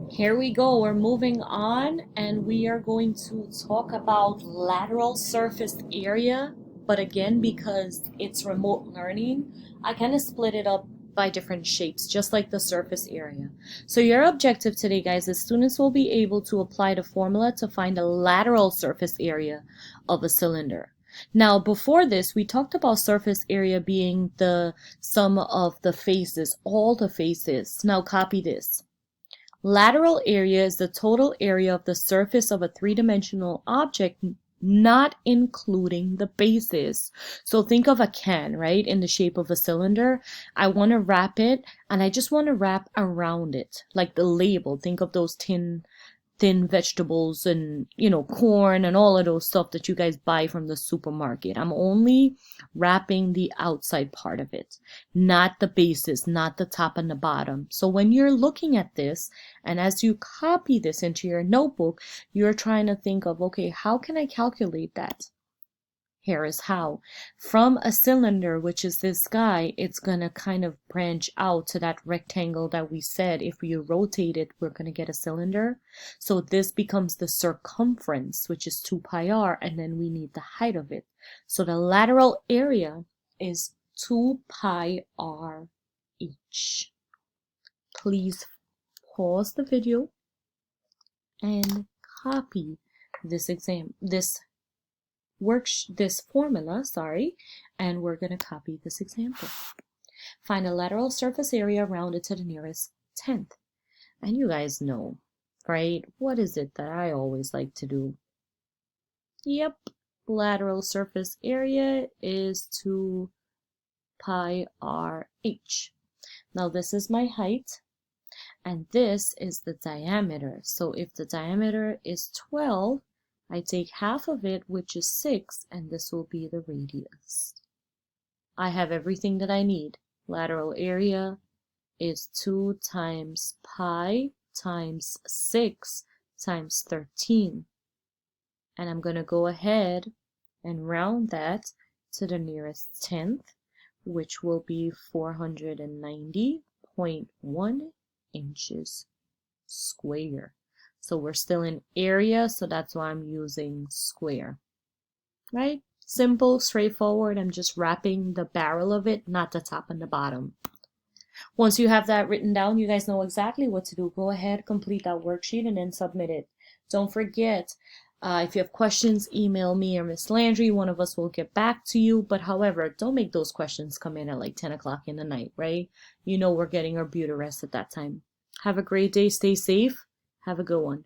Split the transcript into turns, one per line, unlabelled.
Here we go. We're moving on and we are going to talk about lateral surface area. But again, because it's remote learning, I kind of split it up by different shapes, just like the surface area. So your objective today, guys, is students will be able to apply the formula to find the lateral surface area of a cylinder. Now, before this, we talked about surface area being the sum of the faces, all the faces. Now copy this. Lateral area is the total area of the surface of a three-dimensional object, not including the bases. So think of a can, right, in the shape of a cylinder. I want to wrap it, and I just want to wrap around it, like the label. Think of those thin vegetables and corn and all of those stuff that you guys buy from the supermarket. I'm only wrapping the outside part of it, not the bases, not the top and the bottom. So when you're looking at this and as you copy this into your notebook, you're trying to think of, okay, how can I calculate that? Here is how. From a cylinder, which is this guy, it's going to kind of branch out to that rectangle that we said if we rotate it, we're going to get a cylinder. So this becomes the circumference, which is 2 pi r, and then we need the height of it. So the lateral area is 2 pi r each. Please pause the video and copy this formula, and we're going to copy this example. Find a lateral surface area rounded to the nearest tenth. And you guys know, right? What is it that I always like to do? Yep, lateral surface area is 2 pi r h. Now this is my height, and this is the diameter. So if the diameter is 12, I take half of it, which is 6, and this will be the radius. I have everything that I need. Lateral area is 2 times pi times 6 times 13. And I'm going to go ahead and round that to the nearest tenth, which will be 490.1 inches square. So we're still in area, so that's why I'm using square, right? Simple, straightforward. I'm just wrapping the barrel of it, not the top and the bottom. Once you have that written down, you guys know exactly what to do. Go ahead, complete that worksheet, and then submit it. Don't forget, if you have questions, email me or Miss Landry. One of us will get back to you. But however, don't make those questions come in at like 10 o'clock in the night, right? You know we're getting our beauty rest at that time. Have a great day. Stay safe. Have a good one.